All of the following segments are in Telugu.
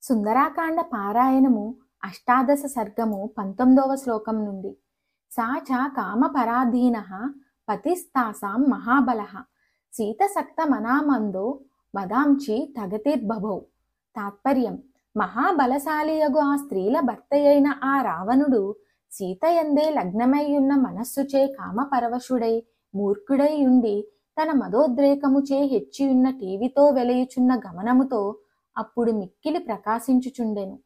సుందరాకాండ పారాయణము అష్టాదశ సర్గము 19వ శ్లోకం నుండి. సా చ కామపరాధీనః పతిస్తాసాం మహాబలః సీతసక్త మనామందో మదాంచి తగతిర్బభౌ. తాత్పర్యం: మహాబలశాలియగు ఆ స్త్రీల భర్తయైన ఆ రావణుడు సీతయందే లగ్నమైయున్న మనస్సుచే కామపరవశుడై మూర్ఖుడై ఉండి తన మదోద్రేకముచే హెచ్చియున్న టీవితో వెలయుచున్న గమనముతో అప్పుడు మిక్కిలి ప్రకాశించుచుండెను.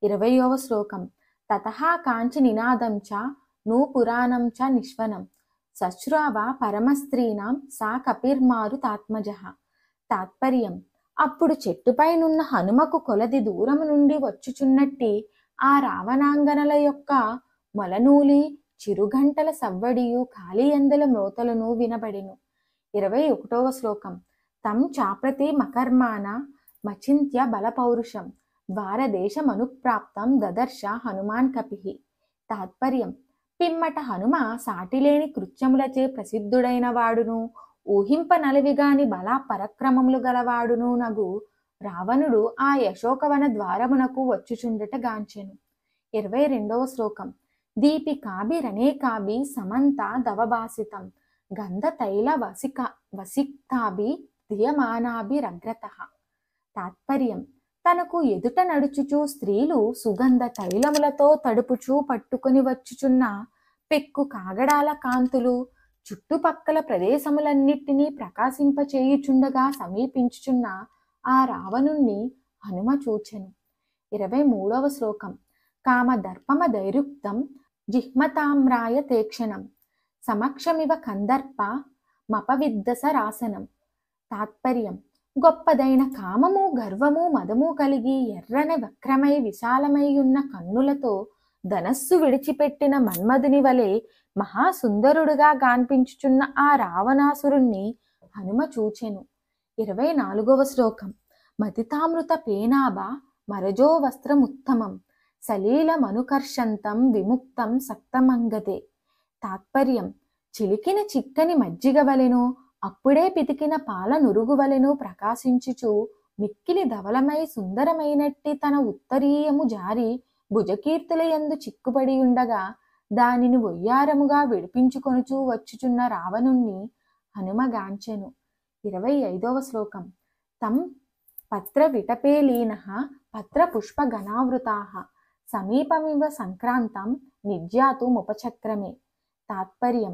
20వ శ్లోకం. తతః కాంచి నినాదం చ నూపురాణం చ నిశ్వనం సశ్రావ పరమస్త్రీణాం సా కపిర్మారుతాత్మజః. తాత్పర్యం: అప్పుడు చెట్టుపైనున్న హనుమకు కొలది దూరము నుండి వచ్చుచున్నట్టి ఆ రావణాంగనల యొక్క మొలనూలి చిరుగంటల సవ్వడియు కాళీయందల మ్రోతలను వినబడెను. 21వ శ్లోకం. తం చాప్రతి మకర్మాణ మచింత్య బలపౌరుషం ద్వారదేశమనుప్రాప్తం దదర్శ హనుమాన్ కపిః. తాత్పర్యం: పిమ్మట హనుమ సాటిలేని కృత్యములచే ప్రసిద్ధుడైన వాడును ఊహింపనలవిగాని బల పరక్రమములు గలవాడును నగు రావణుడు ఆ యశోకవన ద్వారమునకు వచ్చుచుండట గాంచెను. 22వ శ్లోకం. దీపికాభిరనేకాభి సమంత దవభాసితం గంధ తైల వసిక్తాభి ధియమానాభిరగ్రతః. తాత్పర్యం: తనకు ఎదుట నడుచుచు స్త్రీలు సుగంధ తైలములతో తడుపుచూ పట్టుకుని వచ్చుచున్న పెక్కు కాగడాల కాంతులు చుట్టుపక్కల ప్రదేశములన్నిటినీ ప్రకాశింపచేయుచుండగా సమీపించుచున్న ఆ రావణుణ్ణి హనుమ చూచెను. 23వ శ్లోకం. కామదర్పమదైరుక్తం జిహ్మతామ్రాయ తేక్షణం సమక్షమివ కందర్ప మపవిద్దసరాసనం. తాత్పర్యం: గొప్పదైన కామము గర్వము మదము కలిగి ఎర్రని వక్రమై విశాలమై ఉన్న కన్నులతో ధనస్సు విడిచిపెట్టిన మన్మధుని వలె మహాసుందరుడుగా గాన్పించుచున్న ఆ రావణాసురుణ్ణి హనుమ చూచెను. 24వ శ్లోకం. మతితామృత పేనాభ మరజో వస్త్రముత్తమం సలీలమనుకర్షంతం విముక్తం సక్తమంగతే. తాత్పర్యం: చిలికిన చిక్కని మజ్జిగ వలెను అప్పుడే పితికిన పాల నురుగువలెను ప్రకాశించుచు మిక్కిలి ధవలమై సుందరమైనట్టి తన ఉత్తరీయము జారి భుజకీర్తులయందు చిక్కుపడి ఉండగా దానిని వయ్యారముగా విడిపించుకొనుచూ వచ్చుచున్న రావణుణ్ణి హనుమగాంచెను. 25వ శ్లోకం. తం పత్ర విటపేలీనః పత్ర పుష్పగణావృతాః సమీపమివ సంక్రాంతం నిర్యాతుముపచక్రమే. తాత్పర్యం: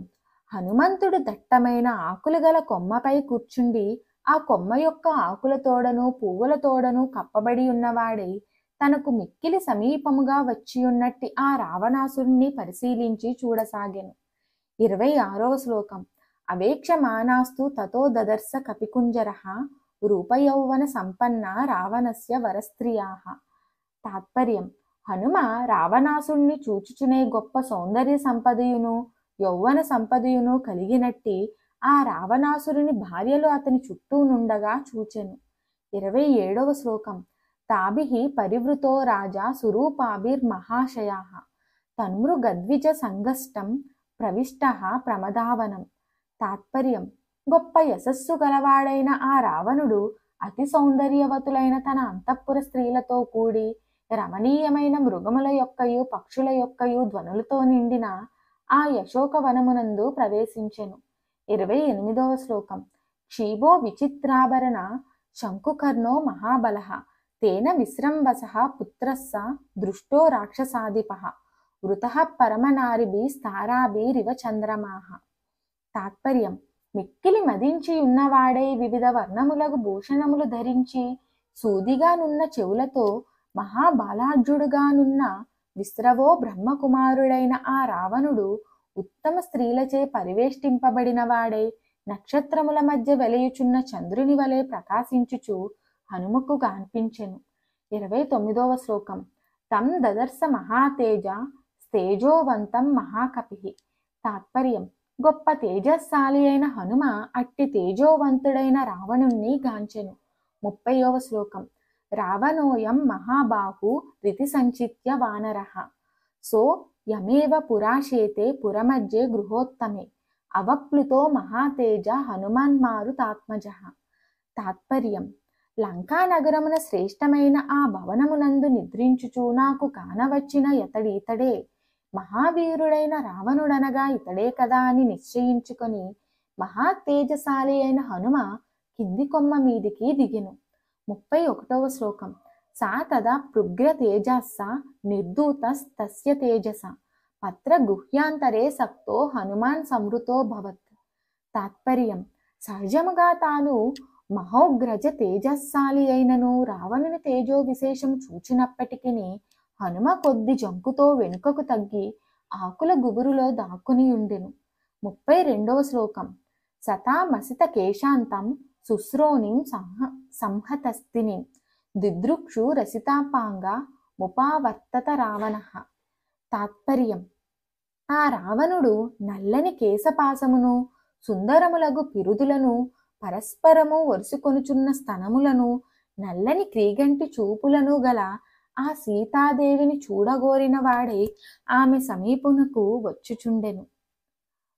హనుమంతుడు దట్టమైన ఆకులు గల కొమ్మపై కూర్చుండి ఆ కొమ్మ యొక్క ఆకులతోడను పువ్వులతోడను కప్పబడి ఉన్నవాడై తనకు మిక్కిలి సమీపముగా వచ్చియున్నట్టి ఆ రావణాసురుణ్ణి పరిశీలించి చూడసాగెను. 26వ శ్లోకం. అవేక్షమానాస్తు తతో దదర్శ కపికుంజరః రూపయౌవన సంపన్న రావణస్య వరస్త్రియాః. తాత్పర్యం: హనుమ రావణాసురుణ్ణి చూచుచునే గొప్ప సౌందర్య సంపదయును యౌవన సంపదయును కలిగినట్టి ఆ రావణాసురుని భార్యలు అతని చుట్టూ నుండగా చూచెను. 27వ శ్లోకం. తాభిః పరివృతో రాజా సురూపాభిర్మహాశయాః తన్మృగద్విజ సంగష్టం ప్రవిష్టః ప్రమదావనం. తాత్పర్యం: గొప్ప యశస్సు గలవాడైన ఆ రావణుడు అతి సౌందర్యవతులైన తన అంతఃపుర స్త్రీలతో కూడి రమణీయమైన మృగముల యొక్కయు పక్షుల యొక్కయు ధ్వనులతో నిండిన ఆ యశోకవనమునందు ప్రవేశించెను. 28వ శ్లోకం. క్షీభో విచిత్రాభరణ శంకుకర్ణో మహాబలః తేన విశ్రంవసః పుత్రస్స దృష్టో రాక్షసాధిపః వృతః పరమనారిభి స్తారాభిరివ చంద్రమాః. తాత్పర్యం: మిక్కిలి మదించి ఉన్నవాడై వివిధ వర్ణములకు భూషణములు ధరించి సూదిగానున్న చెవులతో మహాబాలాఢ్యుడుగానున్న విశ్రవో బ్రహ్మకుమారుడైన ఆ రావణుడు ఉత్తమ స్త్రీలచే పరివేష్టింపబడిన వాడై నక్షత్రముల మధ్య వెలయుచున్న చంద్రుని వలె ప్రకాశించుచు హనుమకు గాన్పించెను. 29వ శ్లోకం. తం దదర్శ మహాతేజ తేజోవంతం మహాకపిః. తాత్పర్యం: గొప్ప తేజస్శాలి అయిన హనుమ అట్టి తేజోవంతుడైన రావణుణ్ణి గాంచెను. 30వ శ్లోకం. రావణోయం మహాబాహు రితి సంచిత్య వానరః సో యమేవ పురాశేతే పురమధ్యే గృహోత్తమే అవప్లుతో మహాతేజ హనుమాన్మారుతాత్మజః. తాత్పర్యం: లంకా నగరమున శ్రేష్టమైన ఆ భవనమునందు నిద్రించుచు నాకు కానవచ్చిన ఇతడే మహావీరుడైన రావణుడనగా ఇతడే కదా అని నిశ్చయించుకొని మహా తేజశాలి అయిన హనుమ కింది కొమ్మ మీదికి దిగెను. 31వ శ్లోకం. సా తదా పృగ్ర తేజస్స నిర్దూతస్తస్య తేజస పత్ర గుహ్యాంతరే సక్తో హనుమాన్ సంవృతో భవత్. తాత్పర్యం. సహజముగా తాను మహోగ్రజ తేజస్శాలి అయినను రావణుని తేజో విశేషం చూచినప్పటికీ హనుమ కొద్ది జంకుతో వెనుకకు తగ్గి ఆకుల గుబురులో దాక్కుని ఉండెను. 32వ శ్లోకం. సతామసిత కేశాంతం శుశ్రోణిం సంహతస్తిని దిదృక్షు రసితాపాంగ ముపావర్తత రావణః. తాత్పర్యం. ఆ రావణుడు నల్లని కేశపాసమును సుందరములగు పిరుదులను పరస్పరము వరుసుకొనుచున్న స్తనములను నల్లని క్రీగంటి చూపులను గల ఆ సీతాదేవిని చూడగోరిన వాడే ఆమె సమీపునకు వచ్చుచుండెను.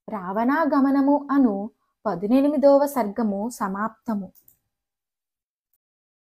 రావణాగమనము అను 18వ సర్గము సమాప్తము.